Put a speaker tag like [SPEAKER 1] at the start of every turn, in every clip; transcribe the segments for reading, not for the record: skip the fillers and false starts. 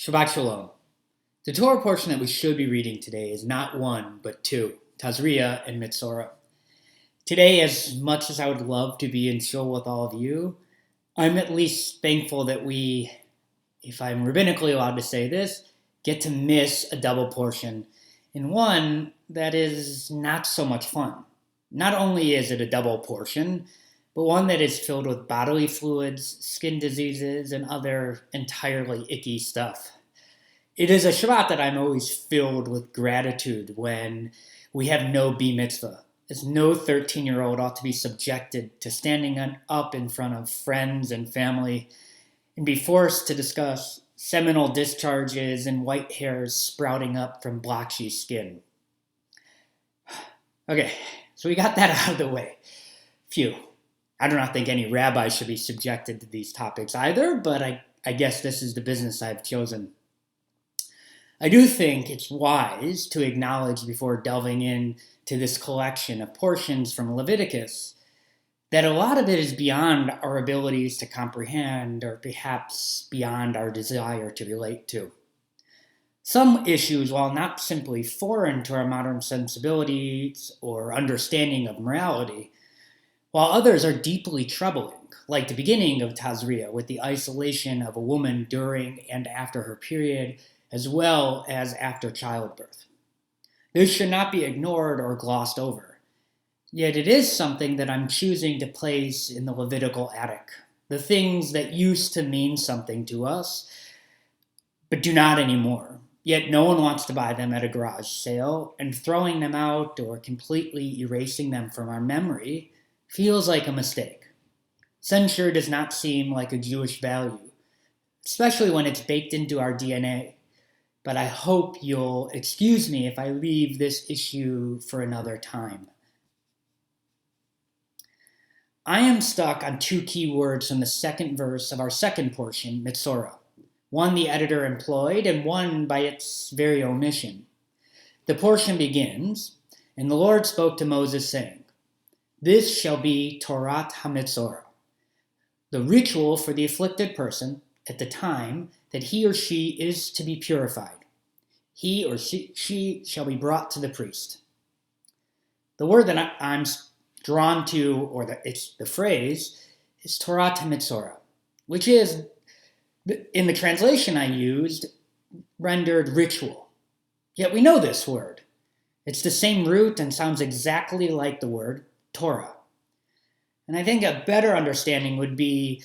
[SPEAKER 1] Shabbat Shalom. The Torah portion that we should be reading today is not one, but two, Tazria and Metzora. Today, as much as I would love to be in shul with all of you, I'm at least thankful that we, if I'm rabbinically allowed to say this, get to miss a double portion in one that is not so much fun. Not only is it a double portion, but one that is filled with bodily fluids, skin diseases, and other entirely icky stuff. It is a Shabbat that I'm always filled with gratitude when we have no mitzvah, as no 13-year-old ought to be subjected to standing up in front of friends and family and be forced to discuss seminal discharges and white hairs sprouting up from blotchy skin. Okay, so we got that out of the way. Phew. I do not think any rabbi should be subjected to these topics either, but I guess this is the business I've chosen. I do think it's wise to acknowledge before delving into this collection of portions from Leviticus that a lot of it is beyond our abilities to comprehend or perhaps beyond our desire to relate to. Some issues, while not simply foreign to our modern sensibilities or understanding of morality, while others are deeply troubling, like the beginning of Tazria with the isolation of a woman during and after her period, as well as after childbirth. This should not be ignored or glossed over. Yet it is something that I'm choosing to place in the Levitical attic, the things that used to mean something to us, but do not anymore. Yet no one wants to buy them at a garage sale, and throwing them out or completely erasing them from our memory feels like a mistake. Censure does not seem like a Jewish value, especially when it's baked into our DNA. But I hope you'll excuse me if I leave this issue for another time. I am stuck on two key words from the second verse of our second portion, Metzora. One the editor employed, and one by its very omission. The portion begins, "And the Lord spoke to Moses, saying, This shall be Torah HaMetzora, the ritual for the afflicted person at the time that he or she is to be purified. He or she shall be brought to the priest." The word that I'm drawn to, or the phrase, is Torah HaMetzora, which is, in the translation I used, rendered ritual. Yet we know this word. It's the same root and sounds exactly like the word Torah. And I think a better understanding would be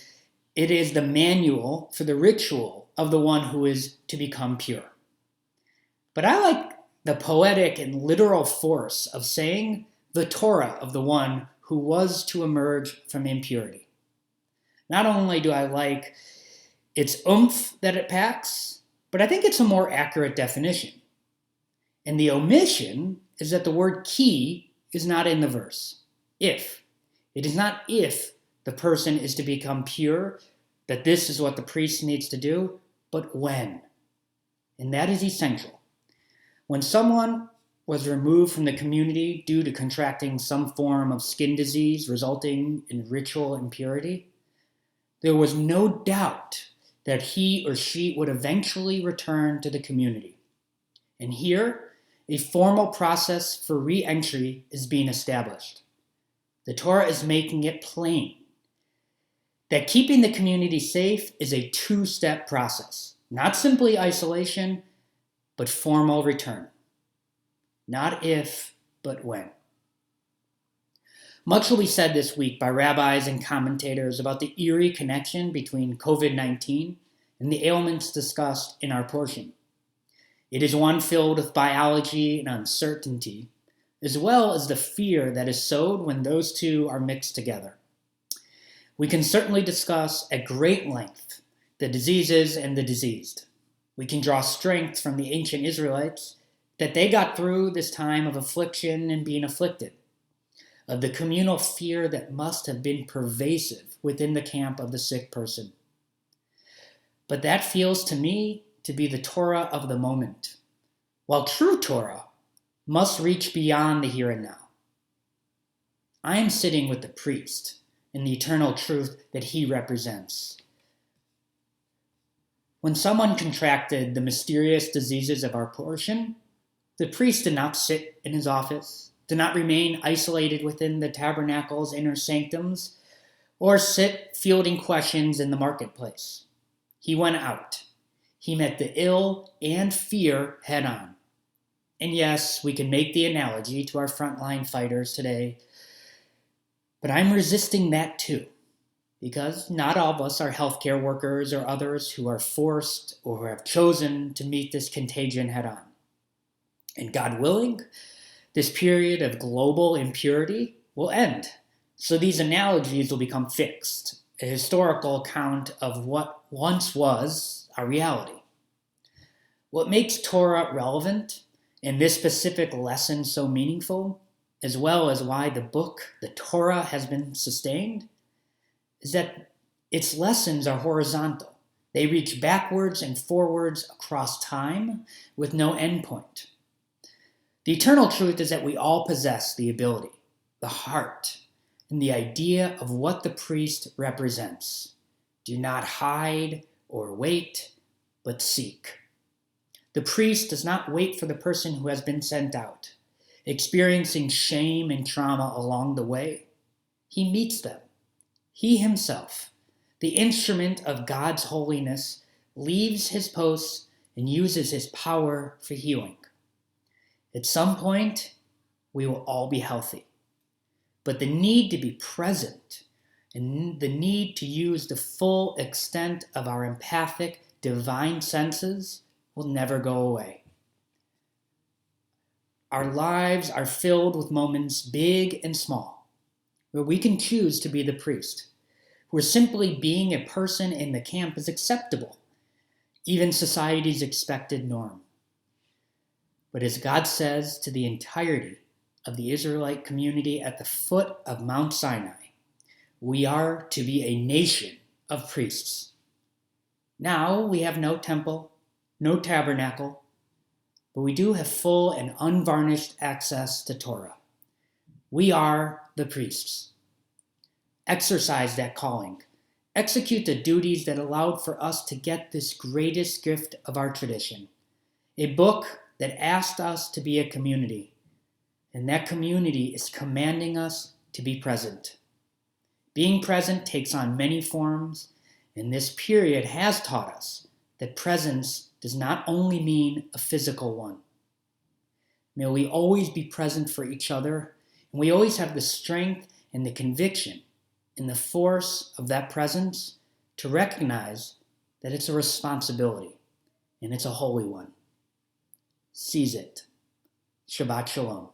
[SPEAKER 1] it is the manual for the ritual of the one who is to become pure. But I like the poetic and literal force of saying the Torah of the one who was to emerge from impurity. Not only do I like its oomph that it packs, but I think it's a more accurate definition. And the omission is that the word ki is not in the verse. If. It is not if the person is to become pure, that this is what the priest needs to do, but when. And that is essential. When someone was removed from the community due to contracting some form of skin disease resulting in ritual impurity, there was no doubt that he or she would eventually return to the community. And here, a formal process for re-entry is being established. The Torah is making it plain that keeping the community safe is a two-step process, not simply isolation, but formal return. Not if, but when. Much will be said this week by rabbis and commentators about the eerie connection between COVID-19 and the ailments discussed in our portion. It is one filled with biology and uncertainty, as well as the fear that is sowed when those two are mixed together. We can certainly discuss at great length the diseases and the diseased. We can draw strength from the ancient Israelites that they got through this time of affliction and being afflicted, of the communal fear that must have been pervasive within the camp of the sick person. But that feels to me to be the Torah of the moment, while true Torah must reach beyond the here and now. I am sitting with the priest in the eternal truth that he represents. When someone contracted the mysterious diseases of our portion, the priest did not sit in his office, did not remain isolated within the tabernacle's inner sanctums, or sit fielding questions in the marketplace. He went out. He met the ill and fear head on. And yes, we can make the analogy to our frontline fighters today, but I'm resisting that too, because not all of us are healthcare workers or others who are forced or have chosen to meet this contagion head on. And God willing, this period of global impurity will end. So these analogies will become fixed, a historical account of what once was a reality. What makes Torah relevant and this specific lesson so meaningful, as well as why the book, the Torah, has been sustained, is that its lessons are horizontal. They reach backwards and forwards across time with no endpoint. The eternal truth is that we all possess the ability, the heart, and the idea of what the priest represents. Do not hide or wait, but seek. The priest does not wait for the person who has been sent out, experiencing shame and trauma along the way. He meets them. He himself, the instrument of God's holiness, leaves his post and uses his power for healing. At some point, we will all be healthy. But the need to be present and the need to use the full extent of our empathic, divine senses will never go away. Our lives are filled with moments big and small, where we can choose to be the priest, where simply being a person in the camp is acceptable, even society's expected norm. But as God says to the entirety of the Israelite community at the foot of Mount Sinai, we are to be a nation of priests. Now we have no temple, no tabernacle, but we do have full and unvarnished access to Torah. We are the priests. Exercise that calling. Execute the duties that allowed for us to get this greatest gift of our tradition, a book that asked us to be a community, and that community is commanding us to be present. Being present takes on many forms, and this period has taught us that presence does not only mean a physical one. May we always be present for each other, and we always have the strength and the conviction and the force of that presence to recognize that it's a responsibility, and it's a holy one. Seize it. Shabbat Shalom.